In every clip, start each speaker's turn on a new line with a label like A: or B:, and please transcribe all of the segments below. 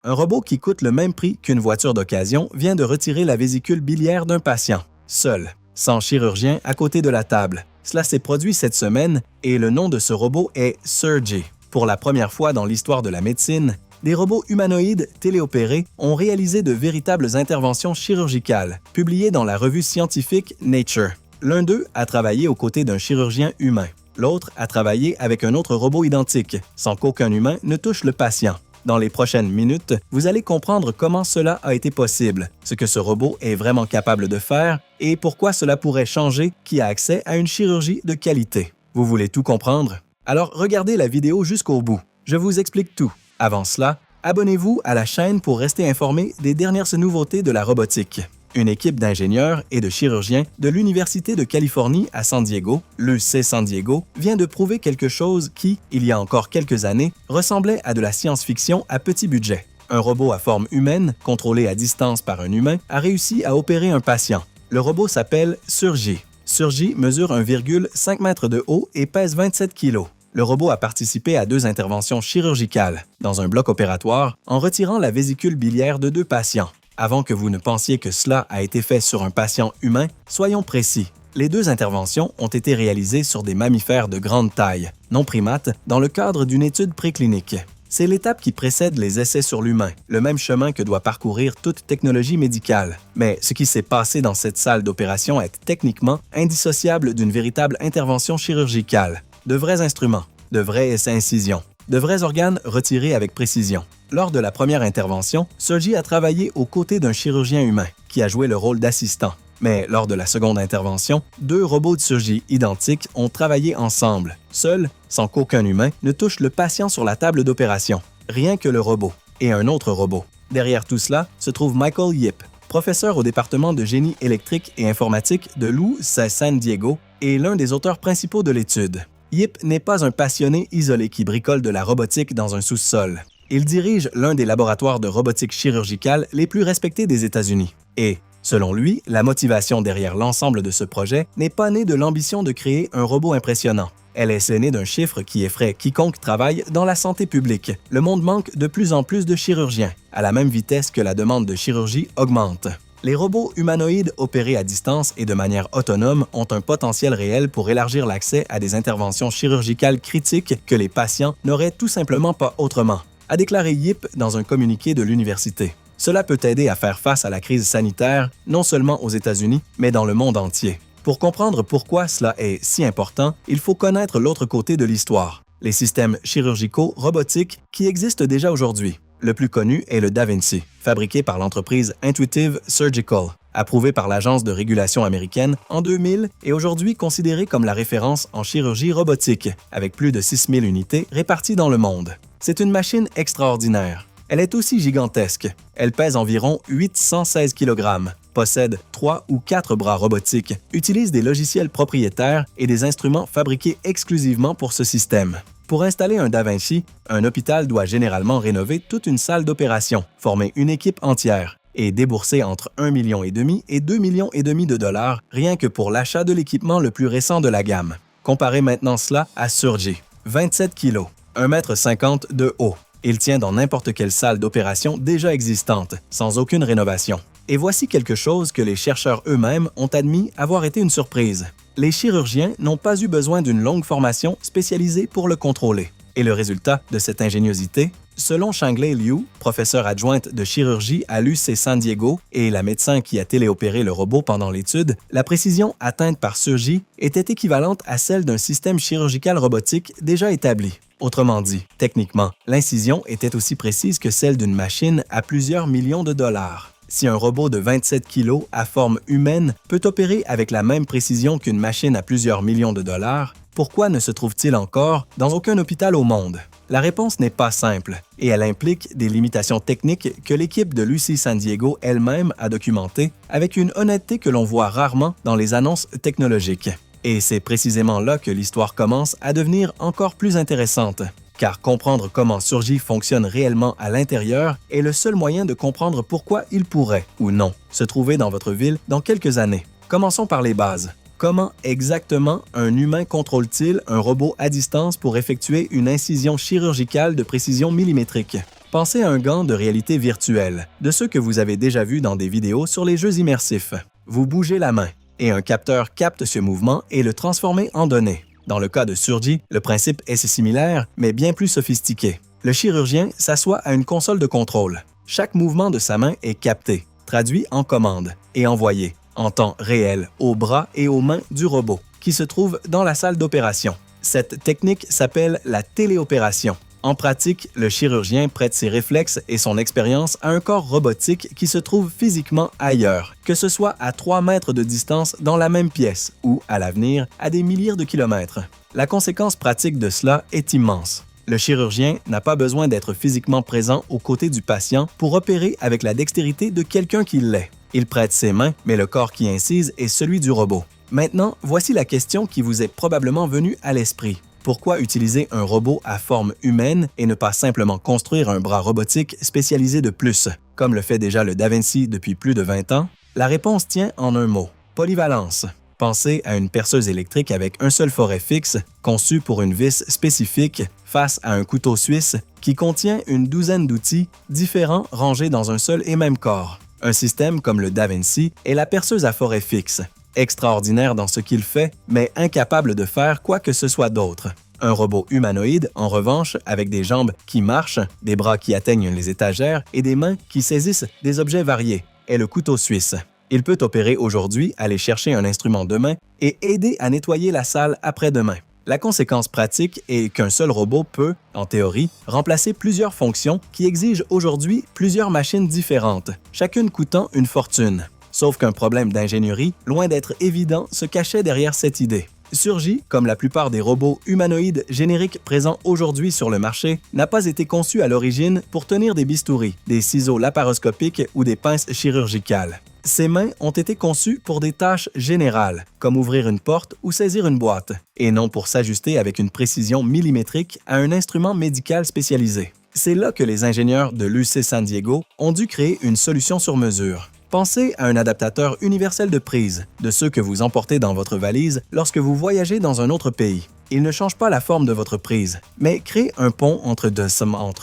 A: Un robot qui coûte le même prix qu'une voiture d'occasion vient de retirer la vésicule biliaire d'un patient, seul, sans chirurgien à côté de la table. Cela s'est produit cette semaine et le nom de ce robot est Surgy. Pour la première fois dans l'histoire de la médecine, des robots humanoïdes téléopérés ont réalisé de véritables interventions chirurgicales, publiées dans la revue scientifique Nature. L'un d'eux a travaillé aux côtés d'un chirurgien humain. L'autre a travaillé avec un autre robot identique, sans qu'aucun humain ne touche le patient. Dans les prochaines minutes, vous allez comprendre comment cela a été possible, ce que ce robot est vraiment capable de faire et pourquoi cela pourrait changer qui a accès à une chirurgie de qualité. Vous voulez tout comprendre? Alors regardez la vidéo jusqu'au bout. Je vous explique tout. Avant cela, abonnez-vous à la chaîne pour rester informé des dernières nouveautés de la robotique. Une équipe d'ingénieurs et de chirurgiens de l'Université de Californie à San Diego, l'UC San Diego, vient de prouver quelque chose qui, il y a encore quelques années, ressemblait à de la science-fiction à petit budget. Un robot à forme humaine, contrôlé à distance par un humain, a réussi à opérer un patient. Le robot s'appelle Surgy. Surgy mesure 1,5 m de haut et pèse 27 kg. Le robot a participé à 2 interventions chirurgicales, dans un bloc opératoire, en retirant la vésicule biliaire de 2 patients. Avant que vous ne pensiez que cela a été fait sur un patient humain, soyons précis. Les 2 interventions ont été réalisées sur des mammifères de grande taille, non primates, dans le cadre d'une étude préclinique. C'est l'étape qui précède les essais sur l'humain, le même chemin que doit parcourir toute technologie médicale. Mais ce qui s'est passé dans cette salle d'opération est techniquement indissociable d'une véritable intervention chirurgicale. De vrais instruments, de vraies incisions, de vrais organes retirés avec précision. Lors de la première intervention, Surgy a travaillé aux côtés d'un chirurgien humain, qui a joué le rôle d'assistant. Mais lors de la seconde intervention, 2 robots de Surgy identiques ont travaillé ensemble, seuls, sans qu'aucun humain ne touche le patient sur la table d'opération. Rien que le robot. Et un autre robot. Derrière tout cela se trouve Michael Yip, professeur au département de génie électrique et informatique de l'UC San Diego et l'un des auteurs principaux de l'étude. Yip n'est pas un passionné isolé qui bricole de la robotique dans un sous-sol. Il dirige l'un des laboratoires de robotique chirurgicale les plus respectés des États-Unis. Et, selon lui, la motivation derrière l'ensemble de ce projet n'est pas née de l'ambition de créer un robot impressionnant. Elle est née d'un chiffre qui effraie quiconque travaille dans la santé publique. Le monde manque de plus en plus de chirurgiens, à la même vitesse que la demande de chirurgie augmente. Les robots humanoïdes opérés à distance et de manière autonome ont un potentiel réel pour élargir l'accès à des interventions chirurgicales critiques que les patients n'auraient tout simplement pas autrement, a déclaré Yip dans un communiqué de l'université. Cela peut aider à faire face à la crise sanitaire, non seulement aux États-Unis, mais dans le monde entier. Pour comprendre pourquoi cela est si important, il faut connaître l'autre côté de l'histoire, les systèmes chirurgicaux robotiques qui existent déjà aujourd'hui. Le plus connu est le Da Vinci, fabriqué par l'entreprise Intuitive Surgical, approuvé par l'Agence de régulation américaine en 2000 et aujourd'hui considéré comme la référence en chirurgie robotique, avec plus de 6000 unités réparties dans le monde. C'est une machine extraordinaire. Elle est aussi gigantesque. Elle pèse environ 816 kg, possède 3 ou 4 bras robotiques, utilise des logiciels propriétaires et des instruments fabriqués exclusivement pour ce système. Pour installer un Da Vinci, un hôpital doit généralement rénover toute une salle d'opération, former une équipe entière et débourser entre 1,5 million et 2,5 millions de dollars rien que pour l'achat de l'équipement le plus récent de la gamme. Comparez maintenant cela à Surgy. 27 kg, 1,50 m de haut. Il tient dans n'importe quelle salle d'opération déjà existante, sans aucune rénovation. Et voici quelque chose que les chercheurs eux-mêmes ont admis avoir été une surprise. Les chirurgiens n'ont pas eu besoin d'une longue formation spécialisée pour le contrôler. Et le résultat de cette ingéniosité, selon Shanglei Liu, professeure adjointe de chirurgie à l'UC San Diego et la médecin qui a téléopéré le robot pendant l'étude, la précision atteinte par Surgy était équivalente à celle d'un système chirurgical robotique déjà établi. Autrement dit, techniquement, l'incision était aussi précise que celle d'une machine à plusieurs millions de dollars. Si un robot de 27 kg à forme humaine peut opérer avec la même précision qu'une machine à plusieurs millions de dollars, pourquoi ne se trouve-t-il encore dans aucun hôpital au monde? La réponse n'est pas simple, et elle implique des limitations techniques que l'équipe de l'UC San Diego elle-même a documentées avec une honnêteté que l'on voit rarement dans les annonces technologiques. Et c'est précisément là que l'histoire commence à devenir encore plus intéressante. Car comprendre comment Surgy fonctionne réellement à l'intérieur est le seul moyen de comprendre pourquoi il pourrait, ou non, se trouver dans votre ville dans quelques années. Commençons par les bases. Comment exactement un humain contrôle-t-il un robot à distance pour effectuer une incision chirurgicale de précision millimétrique? Pensez à un gant de réalité virtuelle, de ceux que vous avez déjà vus dans des vidéos sur les jeux immersifs. Vous bougez la main, et un capteur capte ce mouvement et le transforme en données. Dans le cas de Surgi, le principe est similaire, mais bien plus sophistiqué. Le chirurgien s'assoit à une console de contrôle. Chaque mouvement de sa main est capté, traduit en commande et envoyé en temps réel aux bras et aux mains du robot, qui se trouve dans la salle d'opération. Cette technique s'appelle la téléopération. En pratique, le chirurgien prête ses réflexes et son expérience à un corps robotique qui se trouve physiquement ailleurs, que ce soit à 3 mètres de distance dans la même pièce ou, à l'avenir, à des milliers de kilomètres. La conséquence pratique de cela est immense. Le chirurgien n'a pas besoin d'être physiquement présent aux côtés du patient pour opérer avec la dextérité de quelqu'un qui l'est. Il prête ses mains, mais le corps qui incise est celui du robot. Maintenant, voici la question qui vous est probablement venue à l'esprit. Pourquoi utiliser un robot à forme humaine et ne pas simplement construire un bras robotique spécialisé de plus, comme le fait déjà le DaVinci depuis plus de 20 ans? La réponse tient en un mot: polyvalence. Pensez à une perceuse électrique avec un seul forêt fixe, conçue pour une vis spécifique, face à un couteau suisse qui contient une douzaine d'outils différents rangés dans un seul et même corps. Un système comme le DaVinci est la perceuse à forêt fixe, extraordinaire dans ce qu'il fait, mais incapable de faire quoi que ce soit d'autre. Un robot humanoïde, en revanche, avec des jambes qui marchent, des bras qui atteignent les étagères et des mains qui saisissent des objets variés, est le couteau suisse. Il peut opérer aujourd'hui, aller chercher un instrument demain et aider à nettoyer la salle après-demain. La conséquence pratique est qu'un seul robot peut, en théorie, remplacer plusieurs fonctions qui exigent aujourd'hui plusieurs machines différentes, chacune coûtant une fortune. Sauf qu'un problème d'ingénierie, loin d'être évident, se cachait derrière cette idée. Surgi, comme la plupart des robots humanoïdes génériques présents aujourd'hui sur le marché, n'a pas été conçu à l'origine pour tenir des bistouris, des ciseaux laparoscopiques ou des pinces chirurgicales. Ces mains ont été conçues pour des tâches générales, comme ouvrir une porte ou saisir une boîte, et non pour s'ajuster avec une précision millimétrique à un instrument médical spécialisé. C'est là que les ingénieurs de l'UC San Diego ont dû créer une solution sur mesure. Pensez à un adaptateur universel de prise, de ceux que vous emportez dans votre valise lorsque vous voyagez dans un autre pays. Il ne change pas la forme de votre prise, mais crée un pont entre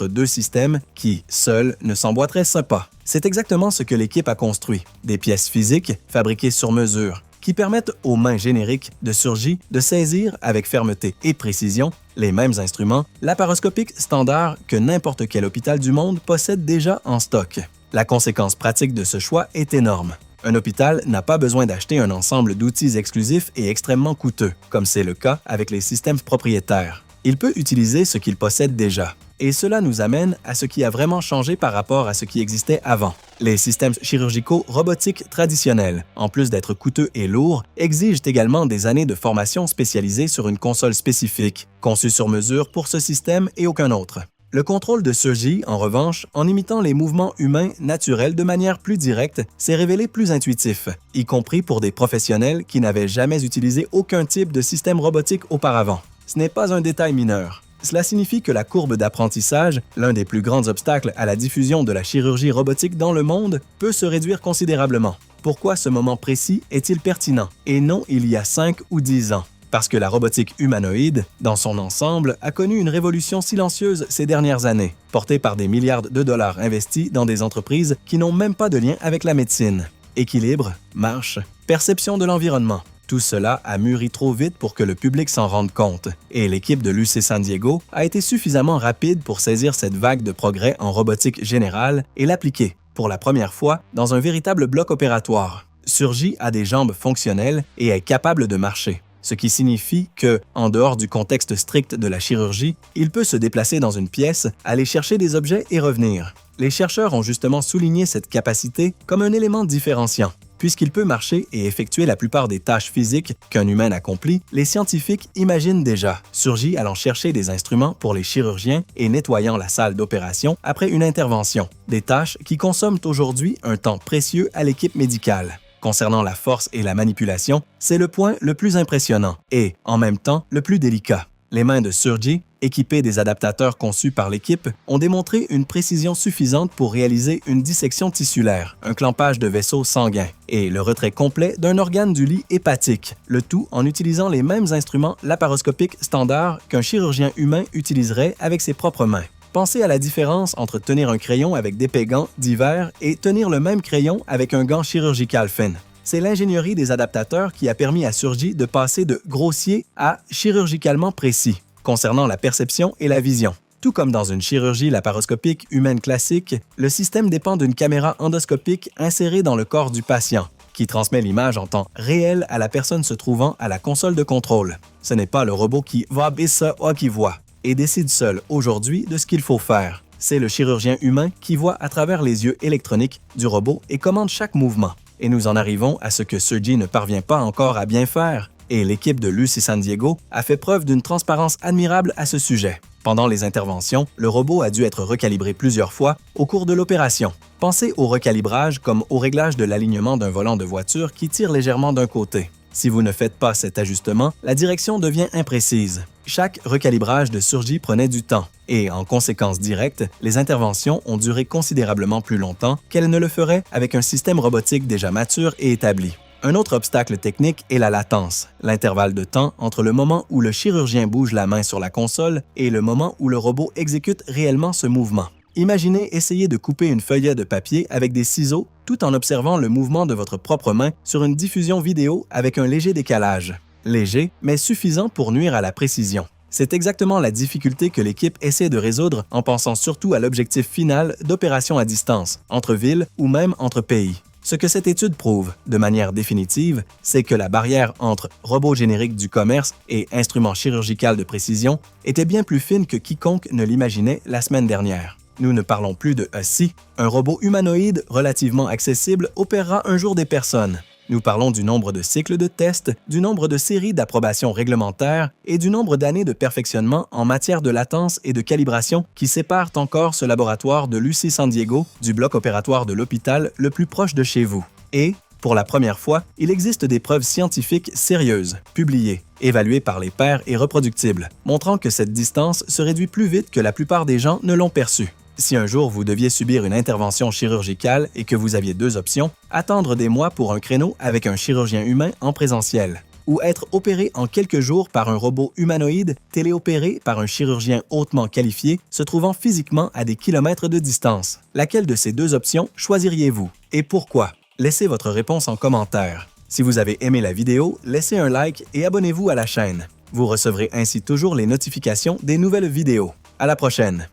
A: deux systèmes qui, seuls, ne s'emboîteraient pas. C'est exactement ce que l'équipe a construit, des pièces physiques fabriquées sur mesure, qui permettent aux mains génériques de Surgi de saisir avec fermeté et précision les mêmes instruments laparoscopiques standards que n'importe quel hôpital du monde possède déjà en stock. La conséquence pratique de ce choix est énorme. Un hôpital n'a pas besoin d'acheter un ensemble d'outils exclusifs et extrêmement coûteux, comme c'est le cas avec les systèmes propriétaires. Il peut utiliser ce qu'il possède déjà. Et cela nous amène à ce qui a vraiment changé par rapport à ce qui existait avant. Les systèmes chirurgicaux robotiques traditionnels, en plus d'être coûteux et lourds, exigent également des années de formation spécialisée sur une console spécifique, conçue sur mesure pour ce système et aucun autre. Le contrôle de Surgi, en revanche, en imitant les mouvements humains naturels de manière plus directe, s'est révélé plus intuitif, y compris pour des professionnels qui n'avaient jamais utilisé aucun type de système robotique auparavant. Ce n'est pas un détail mineur. Cela signifie que la courbe d'apprentissage, l'un des plus grands obstacles à la diffusion de la chirurgie robotique dans le monde, peut se réduire considérablement. Pourquoi ce moment précis est-il pertinent, et non il y a 5 ou 10 ans? Parce que la robotique humanoïde, dans son ensemble, a connu une révolution silencieuse ces dernières années, portée par des milliards de dollars investis dans des entreprises qui n'ont même pas de lien avec la médecine. Équilibre, marche, perception de l'environnement. Tout cela a mûri trop vite pour que le public s'en rende compte, et l'équipe de l'UC San Diego a été suffisamment rapide pour saisir cette vague de progrès en robotique générale et l'appliquer, pour la première fois, dans un véritable bloc opératoire. Surgi a des jambes fonctionnelles et est capable de marcher. Ce qui signifie que, en dehors du contexte strict de la chirurgie, il peut se déplacer dans une pièce, aller chercher des objets et revenir. Les chercheurs ont justement souligné cette capacité comme un élément différenciant. Puisqu'il peut marcher et effectuer la plupart des tâches physiques qu'un humain accomplit, les scientifiques imaginent déjà Surgi allant chercher des instruments pour les chirurgiens et nettoyant la salle d'opération après une intervention, des tâches qui consomment aujourd'hui un temps précieux à l'équipe médicale. Concernant la force et la manipulation, c'est le point le plus impressionnant et, en même temps, le plus délicat. Les mains de Surgi, équipées des adaptateurs conçus par l'équipe, ont démontré une précision suffisante pour réaliser une dissection tissulaire, un clampage de vaisseaux sanguins et le retrait complet d'un organe du lit hépatique, le tout en utilisant les mêmes instruments laparoscopiques standards qu'un chirurgien humain utiliserait avec ses propres mains. Pensez à la différence entre tenir un crayon avec d'épais gants d'hiver et tenir le même crayon avec un gant chirurgical fin. C'est l'ingénierie des adaptateurs qui a permis à Surgy de passer de grossier à chirurgicalement précis, concernant la perception et la vision. Tout comme dans une chirurgie laparoscopique humaine classique, le système dépend d'une caméra endoscopique insérée dans le corps du patient, qui transmet l'image en temps réel à la personne se trouvant à la console de contrôle. Ce n'est pas le robot qui va ça qui voit et décide seul aujourd'hui de ce qu'il faut faire. C'est le chirurgien humain qui voit à travers les yeux électroniques du robot et commande chaque mouvement. Et nous en arrivons à ce que Surgy ne parvient pas encore à bien faire, et l'équipe de l'UC San Diego a fait preuve d'une transparence admirable à ce sujet. Pendant les interventions, le robot a dû être recalibré plusieurs fois au cours de l'opération. Pensez au recalibrage comme au réglage de l'alignement d'un volant de voiture qui tire légèrement d'un côté. Si vous ne faites pas cet ajustement, la direction devient imprécise. Chaque recalibrage de Surgy prenait du temps et, en conséquence directe, les interventions ont duré considérablement plus longtemps qu'elles ne le feraient avec un système robotique déjà mature et établi. Un autre obstacle technique est la latence, l'intervalle de temps entre le moment où le chirurgien bouge la main sur la console et le moment où le robot exécute réellement ce mouvement. Imaginez essayer de couper une feuillet de papier avec des ciseaux tout en observant le mouvement de votre propre main sur une diffusion vidéo avec un léger décalage. Léger, mais suffisant pour nuire à la précision. C'est exactement la difficulté que l'équipe essaie de résoudre en pensant surtout à l'objectif final d'opérations à distance, entre villes ou même entre pays. Ce que cette étude prouve, de manière définitive, c'est que la barrière entre robot générique du commerce et instrument chirurgical de précision était bien plus fine que quiconque ne l'imaginait la semaine dernière. Nous ne parlons plus de si un robot humanoïde relativement accessible opérera un jour des personnes. Nous parlons du nombre de cycles de tests, du nombre de séries d'approbation réglementaire et du nombre d'années de perfectionnement en matière de latence et de calibration qui séparent encore ce laboratoire de l'UC San Diego du bloc opératoire de l'hôpital le plus proche de chez vous. Et, pour la première fois, il existe des preuves scientifiques sérieuses, publiées, évaluées par les pairs et reproductibles, montrant que cette distance se réduit plus vite que la plupart des gens ne l'ont perçue. Si un jour vous deviez subir une intervention chirurgicale et que vous aviez deux options, attendre des mois pour un créneau avec un chirurgien humain en présentiel, ou être opéré en quelques jours par un robot humanoïde téléopéré par un chirurgien hautement qualifié se trouvant physiquement à des kilomètres de distance. Laquelle de ces deux options choisiriez-vous? Et pourquoi? Laissez votre réponse en commentaire. Si vous avez aimé la vidéo, laissez un like et abonnez-vous à la chaîne. Vous recevrez ainsi toujours les notifications des nouvelles vidéos. À la prochaine!